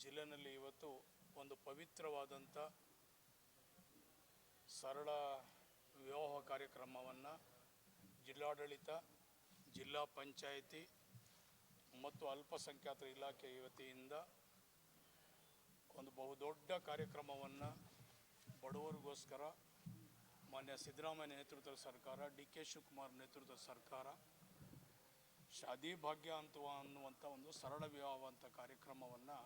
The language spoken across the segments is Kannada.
ಜಿಲ್ಲೆಯಲ್ಲಿ ಇವತ್ತು ಒಂದು ಪವಿತ್ರವಾದಂಥ ಸರಳ ವಿವಾಹ ಕಾರ್ಯಕ್ರಮವನ್ನು ಜಿಲ್ಲಾಡಳಿತ, ಜಿಲ್ಲಾ ಪಂಚಾಯಿತಿ ಮತ್ತು ಅಲ್ಪಸಂಖ್ಯಾತರ ಇಲಾಖೆ ವತಿಯಿಂದ ಒಂದು ಬಹುದೊಡ್ಡ ಕಾರ್ಯಕ್ರಮವನ್ನು ಬಡವರಿಗೋಸ್ಕರ ಮಾನ್ಯ ಸಿದ್ದರಾಮಯ್ಯ ನೇತೃತ್ವದ ಸರ್ಕಾರ, ಡಿ.ಕೆ. ಶಿವಕುಮಾರ್ ನೇತೃತ್ವದ ಸರ್ಕಾರ ಶಾದಿ ಭಾಗ್ಯ ಅನ್ನುವಂಥ ಒಂದು ಸರಳ ವಿವಾಹ ಅಂತ ಕಾರ್ಯಕ್ರಮವನ್ನು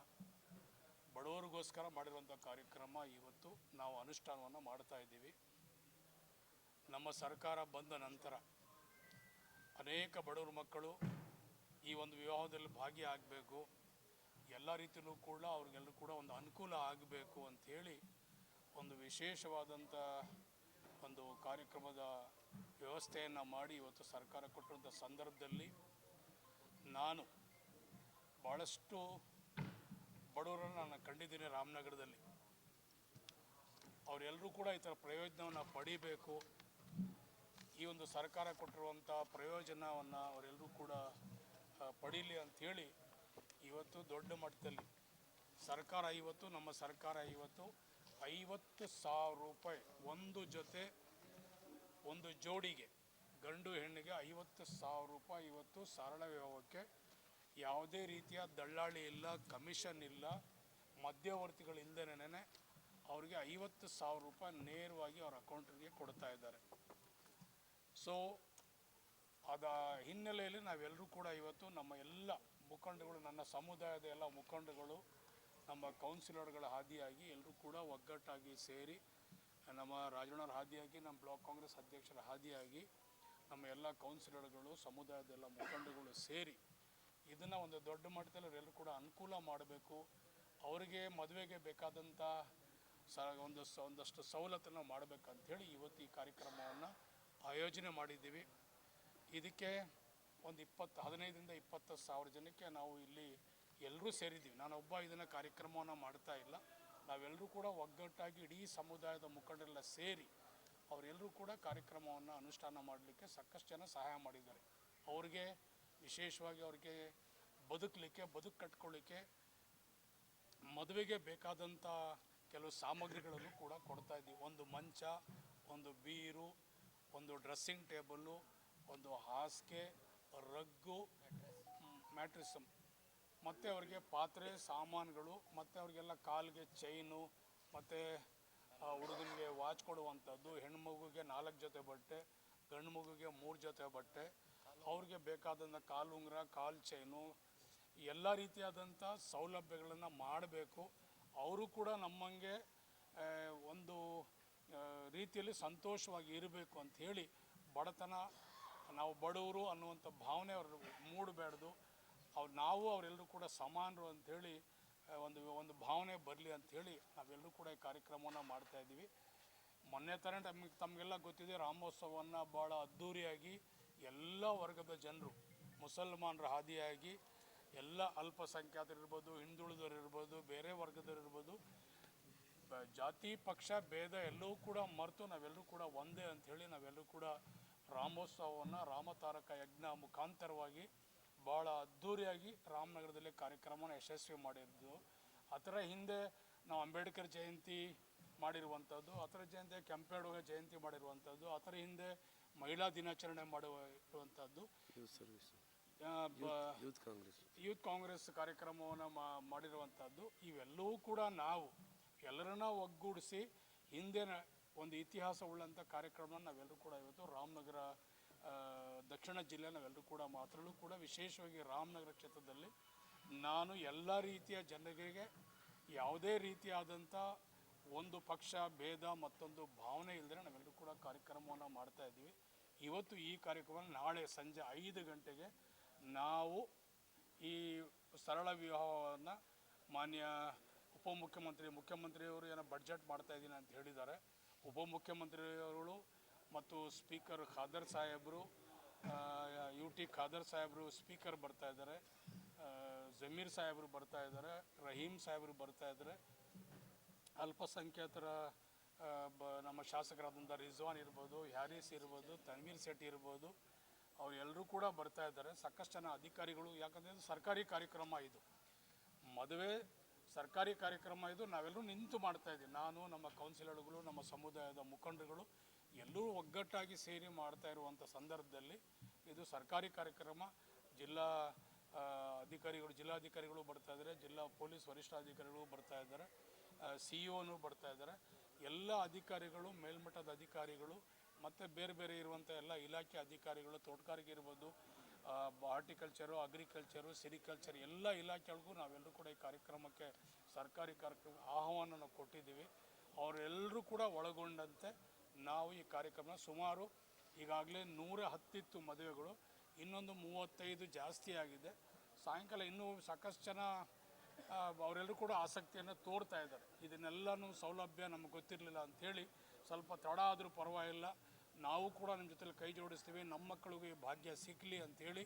ಬಡವರಿಗೋಸ್ಕರ ಮಾಡಿರುವಂಥ ಕಾರ್ಯಕ್ರಮ ಇವತ್ತು ನಾವು ಅನುಷ್ಠಾನವನ್ನು ಮಾಡ್ತಾ ಇದ್ದೀವಿ. ನಮ್ಮ ಸರ್ಕಾರ ಬಂದ ನಂತರ ಅನೇಕ ಬಡವರ ಮಕ್ಕಳು ಈ ಒಂದು ವಿವಾಹದಲ್ಲಿ ಭಾಗಿಯಾಗಬೇಕು, ಎಲ್ಲ ರೀತಿಯಲ್ಲೂ ಕೂಡ ಅವ್ರಿಗೆಲ್ಲರೂ ಕೂಡ ಒಂದು ಅನುಕೂಲ ಆಗಬೇಕು ಅಂಥೇಳಿ ಒಂದು ವಿಶೇಷವಾದಂಥ ಒಂದು ಕಾರ್ಯಕ್ರಮದ ವ್ಯವಸ್ಥೆಯನ್ನು ಮಾಡಿ ಇವತ್ತು ಸರ್ಕಾರ ಕೊಟ್ಟಿರುವಂಥ ಸಂದರ್ಭದಲ್ಲಿ ನಾನು ಭಾಳಷ್ಟು ಬಡವರನ್ನು ನಾನು ಕಂಡಿದ್ದೀನಿ ರಾಮನಗರದಲ್ಲಿ. ಅವರೆಲ್ಲರೂ ಕೂಡ ಈ ಥರ ಪ್ರಯೋಜನವನ್ನು ಪಡಿಬೇಕು, ಈ ಒಂದು ಸರ್ಕಾರ ಕೊಟ್ಟಿರುವಂಥ ಪ್ರಯೋಜನವನ್ನು ಅವರೆಲ್ಲರೂ ಕೂಡ ಪಡೀಲಿ ಅಂಥೇಳಿ ಇವತ್ತು ದೊಡ್ಡ ಮಟ್ಟದಲ್ಲಿ ಸರ್ಕಾರ ನಮ್ಮ ಸರ್ಕಾರ 50,000 ರೂಪಾಯಿ ಒಂದು ಜೋಡಿಗೆ ಗಂಡು ಹೆಣ್ಣಿಗೆ 50,000 ರೂಪಾಯಿ ಇವತ್ತು ಸರಳ ವಿವಾಹಕ್ಕೆ ಯಾವುದೇ ರೀತಿಯ ದಳ್ಳಾಳಿ ಇಲ್ಲ, ಕಮಿಷನ್ ಇಲ್ಲ, ಮಧ್ಯವರ್ತಿಗಳಿಲ್ಲದೇನೆ ಅವರಿಗೆ 50,000 ರೂಪಾಯಿ ನೇರವಾಗಿ ಅವ್ರ ಅಕೌಂಟಿಗೆ ಕೊಡ್ತಾ ಇದ್ದಾರೆ. ಸೊ ಅದ ಹಿನ್ನೆಲೆಯಲ್ಲಿ ನಾವೆಲ್ಲರೂ ಕೂಡ ಇವತ್ತು ನಮ್ಮ ಎಲ್ಲ ಮುಖಂಡಗಳು, ನನ್ನ ಸಮುದಾಯದ ಎಲ್ಲ ಮುಖಂಡಗಳು, ನಮ್ಮ ಕೌನ್ಸಿಲರ್ಗಳ ಹಾದಿಯಾಗಿ ಎಲ್ಲರೂ ಕೂಡ ಒಗ್ಗಟ್ಟಾಗಿ ಸೇರಿ, ನಮ್ಮ ರಾಜಣ್ಣವ್ರ ಹಾದಿಯಾಗಿ, ನಮ್ಮ ಬ್ಲಾಕ್ ಕಾಂಗ್ರೆಸ್ ಅಧ್ಯಕ್ಷರ ಹಾದಿಯಾಗಿ ನಮ್ಮ ಎಲ್ಲ ಕೌನ್ಸಿಲರ್ಗಳು, ಸಮುದಾಯದ ಎಲ್ಲ ಮುಖಂಡಗಳು ಸೇರಿ ಇದನ್ನು ಒಂದು ದೊಡ್ಡ ಮಟ್ಟದಲ್ಲಿ ಅವರೆಲ್ಲರೂ ಕೂಡ ಅನುಕೂಲ ಮಾಡಬೇಕು, ಅವರಿಗೆ ಮದುವೆಗೆ ಬೇಕಾದಂಥ ಒಂದಷ್ಟು ಸವಲತ್ತನ್ನು ಮಾಡಬೇಕಂಥೇಳಿ ಇವತ್ತು ಈ ಕಾರ್ಯಕ್ರಮವನ್ನು ಆಯೋಜನೆ ಮಾಡಿದ್ದೀವಿ. ಇದಕ್ಕೆ ಒಂದು 15ರಿಂದ 20,000 ಜನಕ್ಕೆ ನಾವು ಇಲ್ಲಿ ಎಲ್ಲರೂ ಸೇರಿದ್ದೀವಿ. ನಾನೊಬ್ಬ ಇದನ್ನು ಕಾರ್ಯಕ್ರಮವನ್ನು ಮಾಡ್ತಾ ಇಲ್ಲ, ನಾವೆಲ್ಲರೂ ಕೂಡ ಒಗ್ಗಟ್ಟಾಗಿ ಇಡೀ ಸಮುದಾಯದ ಮುಖಂಡರೆಲ್ಲ ಸೇರಿ ಅವರೆಲ್ಲರೂ ಕೂಡ ಕಾರ್ಯಕ್ರಮವನ್ನು ಅನುಷ್ಠಾನ ಮಾಡಲಿಕ್ಕೆ ಸಾಕಷ್ಟು ಜನ ಸಹಾಯ ಮಾಡಿದ್ದಾರೆ. ಅವ್ರಿಗೆ ವಿಶೇಷವಾಗಿ ಅವ್ರಿಗೆ ಬದುಕು ಕಟ್ಕೊಳ್ಳಿಕ್ಕೆ ಮದುವೆಗೆ ಬೇಕಾದಂಥ ಕೆಲವು ಸಾಮಗ್ರಿಗಳನ್ನು ಕೂಡ ಕೊಡ್ತಾ ಇದ್ದೀವಿ. ಒಂದು ಮಂಚ, ಒಂದು ಬೀರು, ಒಂದು ಡ್ರೆಸ್ಸಿಂಗ್ ಟೇಬಲ್ಲು, ಒಂದು ಹಾಸಿಗೆ, ರಗ್ಗು, ಮ್ಯಾಟ್ರಿಸ್, ಮತ್ತು ಅವರಿಗೆ ಪಾತ್ರೆ ಸಾಮಾನುಗಳು, ಮತ್ತು ಅವರಿಗೆಲ್ಲ ಕಾಲಿಗೆ ಚೈನು, ಮತ್ತು ಹುಡುಗನಿಗೆ ವಾಚ್ ಕೊಡುವಂಥದ್ದು, ಹೆಣ್ಣು ಮಗುಗೆ 4 ಜೊತೆ ಬಟ್ಟೆ, ಗಂಡು ಮಗುಗೆ 3 ಜೊತೆ ಬಟ್ಟೆ, ಅವ್ರಿಗೆ ಬೇಕಾದಂಥ ಕಾಲು ಉಂಗುರ, ಕಾಲು ಚೈನು, ಎಲ್ಲ ರೀತಿಯಾದಂಥ ಸೌಲಭ್ಯಗಳನ್ನು ಮಾಡಬೇಕು. ಅವರು ಕೂಡ ನಮ್ಮಂಗೆ ಒಂದು ರೀತಿಯಲ್ಲಿ ಸಂತೋಷವಾಗಿ ಇರಬೇಕು ಅಂಥೇಳಿ, ಬಡತನ, ನಾವು ಬಡವರು ಅನ್ನುವಂಥ ಭಾವನೆ ಅವ್ರು ಮೂಡಬೇಡ್ದು, ನಾವು ಅವರೆಲ್ಲರೂ ಕೂಡ ಸಮಾನರು ಅಂಥೇಳಿ ಒಂದು ಭಾವನೆ ಬರಲಿ ಅಂಥೇಳಿ ನಾವೆಲ್ಲರೂ ಕೂಡ ಈ ಕಾರ್ಯಕ್ರಮವನ್ನು ಮಾಡ್ತಾಯಿದ್ದೀವಿ. ಮೊನ್ನೆ ಥರ ತಮಗೆಲ್ಲ ಗೊತ್ತಿದೆ, ರಾಮೋತ್ಸವವನ್ನು ಭಾಳ ಅದ್ಧೂರಿಯಾಗಿ ಎಲ್ಲ ವರ್ಗದ ಜನರು, ಮುಸಲ್ಮಾನರ ಹಾದಿಯಾಗಿ ಎಲ್ಲ ಅಲ್ಪಸಂಖ್ಯಾತರಿರ್ಬೋದು, ಹಿಂದುಳಿದವರಿರ್ಬೋದು, ಬೇರೆ ವರ್ಗದವರಿರ್ಬೋದು, ಜಾತಿ ಪಕ್ಷ ಭೇದ ಎಲ್ಲವೂ ಕೂಡ ಮರೆತು ನಾವೆಲ್ಲರೂ ಕೂಡ ಒಂದೇ ಅಂಥೇಳಿ ನಾವೆಲ್ಲರೂ ಕೂಡ ರಾಮೋತ್ಸವವನ್ನು ರಾಮತಾರಕ ಯಜ್ಞ ಮುಖಾಂತರವಾಗಿ ಭಾಳ ಅದ್ಧೂರಿಯಾಗಿ ರಾಮನಗರದಲ್ಲಿ ಕಾರ್ಯಕ್ರಮನ ಯಶಸ್ವಿ ಮಾಡಿದ್ದು. ಅದರ ಹಿಂದೆ ನಾವು ಅಂಬೇಡ್ಕರ್ ಜಯಂತಿ ಮಾಡಿರುವಂಥದ್ದು, ಅದರ ಜಯಂತಿ ಕೆಂಪೇಗೌಡ ಜಯಂತಿ ಮಾಡಿರುವಂಥದ್ದು, ಅದರ ಹಿಂದೆ ಮಹಿಳಾ ದಿನಾಚರಣೆ ಮಾಡಿರುವಂಥದ್ದು, ಯೂತ್ ಕಾಂಗ್ರೆಸ್ ಕಾರ್ಯಕ್ರಮವನ್ನು ಮಾಡಿರುವಂಥದ್ದು. ಇವೆಲ್ಲವೂ ಕೂಡ ನಾವು ಎಲ್ಲರನ್ನ ಒಗ್ಗೂಡಿಸಿ ಹಿಂದೆ ಒಂದು ಇತಿಹಾಸ ಉಳ್ಳಂಥ ಕಾರ್ಯಕ್ರಮವನ್ನು ನಾವೆಲ್ಲರೂ ಕೂಡ ಇವತ್ತು ರಾಮನಗರ ದಕ್ಷಿಣ ಜಿಲ್ಲೆ ನಾವೆಲ್ಲರೂ ಕೂಡ ಮಾತ್ರಲ್ಲೂ ಕೂಡ ವಿಶೇಷವಾಗಿ ರಾಮನಗರ ಕ್ಷೇತ್ರದಲ್ಲಿ ನಾನು ಎಲ್ಲ ರೀತಿಯ ಜನರಿಗೆ ಯಾವುದೇ ರೀತಿಯಾದಂಥ ಒಂದು ಪಕ್ಷ ಭೇದ ಮತ್ತೊಂದು ಭಾವನೆ ಇಲ್ಲದೆ ನಾವೆಲ್ಲರೂ ಕೂಡ ಕಾರ್ಯಕ್ರಮವನ್ನು ಮಾಡ್ತಾಯಿದ್ದೀವಿ. ಇವತ್ತು ಈ ಕಾರ್ಯಕ್ರಮ ನಾಳೆ ಸಂಜೆ 5 ಗಂಟೆಗೆ ನಾವು ಈ ಸರಳ ವಿವಾಹವನ್ನು ಮಾನ್ಯ ಮುಖ್ಯಮಂತ್ರಿಯವರು ಏನೋ ಬಡ್ಜೆಟ್ ಮಾಡ್ತಾಯಿದ್ದೀನಿ ಅಂತ ಹೇಳಿದ್ದಾರೆ. ಉಪಮುಖ್ಯಮಂತ್ರಿಗಳು ಮತ್ತು ಸ್ಪೀಕರ್ ಖಾದರ್ ಸಾಹೇಬರು, UT ಖಾದರ್ ಸಾಹೇಬರು ಸ್ಪೀಕರ್ ಬರ್ತಾಯಿದ್ದಾರೆ, ಜಮೀರ್ ಸಾಹೇಬರು ಬರ್ತಾಯಿದ್ದಾರೆ, ರಹೀಮ್ ಸಾಹೇಬರು ಬರ್ತಾಯಿದ್ದಾರೆ, ಅಲ್ಪಸಂಖ್ಯಾತರ ನಮ್ಮ ಶಾಸಕರಾದಂಥ ರಿಜ್ವಾನ್ ಇರ್ಬೋದು, ಹ್ಯಾರಿಸ್ ಇರ್ಬೋದು, ತನ್ವೀರ್ ಶೆಟ್ಟಿ ಇರ್ಬೋದು, ಅವರೆಲ್ಲರೂ ಕೂಡ ಬರ್ತಾಯಿದ್ದಾರೆ. ಸಾಕಷ್ಟು ಜನ ಅಧಿಕಾರಿಗಳು, ಯಾಕಂದರೆ ಇದು ಸರ್ಕಾರಿ ಕಾರ್ಯಕ್ರಮ, ಇದು ಮದುವೆ ಸರ್ಕಾರಿ ಕಾರ್ಯಕ್ರಮ ಇದು, ನಾವೆಲ್ಲರೂ ನಿಂತು ಮಾಡ್ತಾ ಇದ್ದೀವಿ. ನಾನು, ನಮ್ಮ ಕೌನ್ಸಿಲರ್ಗಳು, ನಮ್ಮ ಸಮುದಾಯದ ಮುಖಂಡರುಗಳು ಎಲ್ಲರೂ ಒಗ್ಗಟ್ಟಾಗಿ ಸೇರಿ ಮಾಡ್ತಾ ಇರುವಂಥ ಸಂದರ್ಭದಲ್ಲಿ ಇದು ಸರ್ಕಾರಿ ಕಾರ್ಯಕ್ರಮ. ಜಿಲ್ಲಾಧಿಕಾರಿಗಳು ಬರ್ತಾ ಇದ್ದಾರೆ, ಜಿಲ್ಲಾ ಪೊಲೀಸ್ ವರಿಷ್ಠಾಧಿಕಾರಿಗಳು ಬರ್ತಾ ಇದ್ದಾರೆ, CEO ಬರ್ತಾ ಇದ್ದಾರೆ. ಎಲ್ಲ ಅಧಿಕಾರಿಗಳು, ಮೇಲ್ಮಟ್ಟದ ಅಧಿಕಾರಿಗಳು ಮತ್ತು ಬೇರೆ ಬೇರೆ ಇರುವಂಥ ಎಲ್ಲ ಇಲಾಖೆ ಅಧಿಕಾರಿಗಳು, ತೋಟಗಾರಿಕೆ ಇರ್ಬೋದು, ಹಾರ್ಟಿಕಲ್ಚರು, ಅಗ್ರಿಕಲ್ಚರು, ಸಿರಿಕಲ್ಚರ್ ಎಲ್ಲ ಇಲಾಖೆಗಳಿಗೂ ನಾವೆಲ್ಲರೂ ಕೂಡ ಈ ಕಾರ್ಯಕ್ರಮಕ್ಕೆ ಸರ್ಕಾರಿ ಕಾರ್ಯಕ್ರಮ ಆಹ್ವಾನ ನಾವು ಕೊಟ್ಟಿದ್ದೀವಿ. ಅವರೆಲ್ಲರೂ ಕೂಡ ಒಳಗೊಂಡಂತೆ ನಾವು ಈ ಕಾರ್ಯಕ್ರಮ ಸುಮಾರು ಈಗಾಗಲೇ 110 ಮದುವೆಗಳು, ಇನ್ನೊಂದು 35 ಜಾಸ್ತಿ ಆಗಿದೆ. ಸಾಯಂಕಾಲ ಇನ್ನೂ ಸಾಕಷ್ಟು ಜನ ಅವರೆಲ್ಲರೂ ಕೂಡ ಆಸಕ್ತಿಯನ್ನು ತೋರ್ತಾ ಇದ್ದಾರೆ. ಇದನ್ನೆಲ್ಲನೂ ಸೌಲಭ್ಯ ನಮಗೆ ಗೊತ್ತಿರಲಿಲ್ಲ ಅಂಥೇಳಿ ಸ್ವಲ್ಪ ತಡ ಆದರೂ ಪರವಾಗಿಲ್ಲ, ನಾವು ಕೂಡ ನಿಮ್ಮ ಜೊತೆಲಿ ಕೈ ಜೋಡಿಸ್ತೀವಿ, ನಮ್ಮ ಮಕ್ಕಳಿಗೂ ಈ ಭಾಗ್ಯ ಸಿಕ್ಕಲಿ ಅಂಥೇಳಿ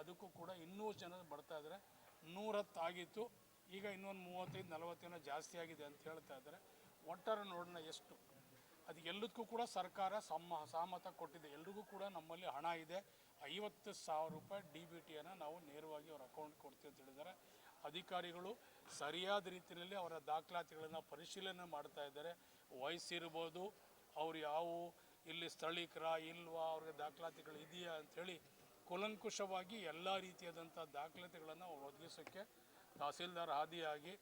ಅದಕ್ಕೂ ಕೂಡ ಇನ್ನೂ ಜನ ಬರ್ತಾ ಇದ್ದಾರೆ. 110 ಆಗಿತ್ತು, ಈಗ ಇನ್ನೊಂದು 35-40 ಜಾಸ್ತಿ ಆಗಿದೆ ಅಂತ ಹೇಳ್ತಾ ಇದ್ದಾರೆ. ಒಟ್ಟಾರೆ ನೋಡೋಣ ಎಷ್ಟು, ಅದು ಎಲ್ಲದಕ್ಕೂ ಕೂಡ ಸರ್ಕಾರ ಸಹಮತ ಕೊಟ್ಟಿದೆ. ಎಲ್ರಿಗೂ ಕೂಡ ನಮ್ಮಲ್ಲಿ ಹಣ ಇದೆ. 50,000 ರೂಪಾಯಿ DBTಯನ್ನು ನಾವು ನೇರವಾಗಿ ಅವ್ರ ಅಕೌಂಟ್ ಕೊಡ್ತೀವಿ ಅಂತ ಹೇಳಿದ್ದಾರೆ. ಅಧಿಕಾರಿಗಳು ಸರಿಯಾದ ರೀತಿಯಲ್ಲಿ ಅವರ ದಾಖಲಾತಿಗಳನ್ನು ಪರಿಶೀಲನೆ ಮಾಡ್ತಾ ಇದ್ದಾರೆ. ವಯಸ್ಸಿರ್ಬೋದು, ಅವ್ರು ಯಾವ ಇಲ್ಲಿ ಸ್ಥಳೀಕರ ಇಲ್ವಾ, ಅವ್ರಿಗೆ ದಾಖಲಾತಿಗಳು ಇದೆಯಾ ಅಂಥೇಳಿ ಕೂಲಂಕುಷವಾಗಿ ಎಲ್ಲ ರೀತಿಯಾದಂಥ ದಾಖಲಾತಿಗಳನ್ನು ಅವ್ರು ಒದಗಿಸೋಕ್ಕೆ ತಹಸೀಲ್ದಾರ್ ಆದಿಯಾಗಿ,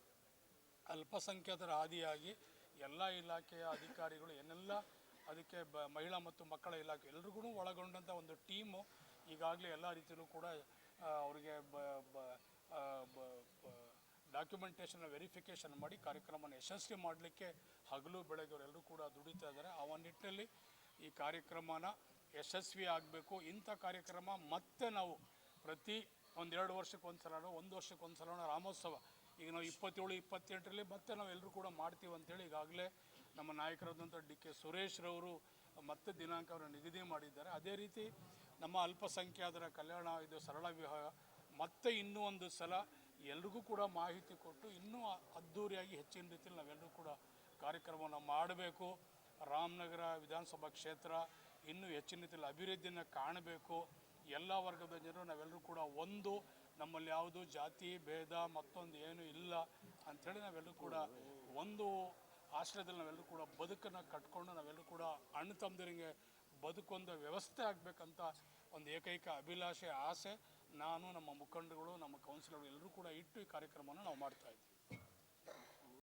ಅಲ್ಪಸಂಖ್ಯಾತರ ಆದಿಯಾಗಿ ಎಲ್ಲ ಇಲಾಖೆಯ ಅಧಿಕಾರಿಗಳು ಏನೆಲ್ಲ ಅದಕ್ಕೆ ಮಹಿಳಾ ಮತ್ತು ಮಕ್ಕಳ ಇಲಾಖೆ ಎಲ್ರಿಗೂ ಒಳಗೊಂಡಂಥ ಒಂದು ಟೀಮು ಈಗಾಗಲೇ ಎಲ್ಲ ರೀತಿಯಲ್ಲೂ ಕೂಡ ಅವರಿಗೆ ಡಾಕ್ಯುಮೆಂಟೇಷನ್ ವೆರಿಫಿಕೇಷನ್ ಮಾಡಿ ಕಾರ್ಯಕ್ರಮನ ಯಶಸ್ವಿ ಮಾಡಲಿಕ್ಕೆ ಹಗಲು ಬೆಳಗ್ಗೆ ಅವರೆಲ್ಲರೂ ಕೂಡ ದುಡಿತಾ ಇದ್ದಾರೆ. ಆ ಒಂದು ನಿಟ್ಟಿನಲ್ಲಿ ಈ ಕಾರ್ಯಕ್ರಮನ ಯಶಸ್ವಿ ಆಗಬೇಕು. ಇಂಥ ಕಾರ್ಯಕ್ರಮ ಮತ್ತೆ ನಾವು ಪ್ರತಿ 1-2 ವರ್ಷಕ್ಕೊಂದು ಸಲನೋ 1 ವರ್ಷಕ್ಕೊಂದು ಸಲನೋ ರಾಮೋತ್ಸವ, ಈಗ ನಾವು 27-28ರಲ್ಲಿ ಮತ್ತೆ ನಾವು ಎಲ್ಲರೂ ಕೂಡ ಮಾಡ್ತೀವಿ ಅಂತೇಳಿ ಈಗಾಗಲೇ ನಮ್ಮ ನಾಯಕರಾದಂಥ DK ಸುರೇಶ್ರವರು ಮತ್ತೆ ದಿನಾಂಕವನ್ನು ನಿಗದಿ ಮಾಡಿದ್ದಾರೆ. ಅದೇ ರೀತಿ ನಮ್ಮ ಅಲ್ಪಸಂಖ್ಯಾತರ ಕಲ್ಯಾಣ ಇದು ಸರಳ ವಿವಾಹ ಮತ್ತೆ ಇನ್ನೂ ಒಂದು ಸಲ ಎಲ್ರಿಗೂ ಕೂಡ ಮಾಹಿತಿ ಕೊಟ್ಟು ಇನ್ನೂ ಅದ್ಧೂರಿಯಾಗಿ ಹೆಚ್ಚಿನ ರೀತಿಯಲ್ಲಿ ನಾವೆಲ್ಲರೂ ಕೂಡ ಕಾರ್ಯಕ್ರಮವನ್ನು ಮಾಡಬೇಕು. ರಾಮನಗರ ವಿಧಾನಸಭಾ ಕ್ಷೇತ್ರ ಇನ್ನೂ ಹೆಚ್ಚಿನ ರೀತಿಯಲ್ಲಿ ಅಭಿವೃದ್ಧಿಯನ್ನು ಕಾಣಬೇಕು. ಎಲ್ಲ ವರ್ಗದ ಜನರು ನಾವೆಲ್ಲರೂ ಕೂಡ ಒಂದು, ನಮ್ಮಲ್ಲಿ ಯಾವುದು ಜಾತಿ ಭೇದ ಮತ್ತೊಂದು ಏನೂ ಇಲ್ಲ ಅಂಥೇಳಿ ನಾವೆಲ್ಲರೂ ಕೂಡ ಒಂದು ಆಶ್ರಯದಲ್ಲಿ ನಾವೆಲ್ಲರೂ ಕೂಡ ಬದುಕನ್ನು ಕಟ್ಕೊಂಡು ನಾವೆಲ್ಲರೂ ಕೂಡ ಅಣ್ಣ ತಮ್ಮದರಿಗೆ ಬದುಕೊಂದು ವ್ಯವಸ್ಥೆ ಆಗಬೇಕಂತ ಒಂದು ಏಕೈಕ ಅಭಿಲಾಷೆ ಆಸೆ ನಾನು, ನಮ್ಮ ಮುಖಂಡರುಗಳು, ನಮ್ಮ ಕೌನ್ಸಿಲರ್ಗಳು ಎಲ್ಲರೂ ಕೂಡ ಇಟ್ಟು ಈ ಕಾರ್ಯಕ್ರಮವನ್ನು ನಾವು ಮಾಡ್ತಾಯಿದ್ದೀವಿ.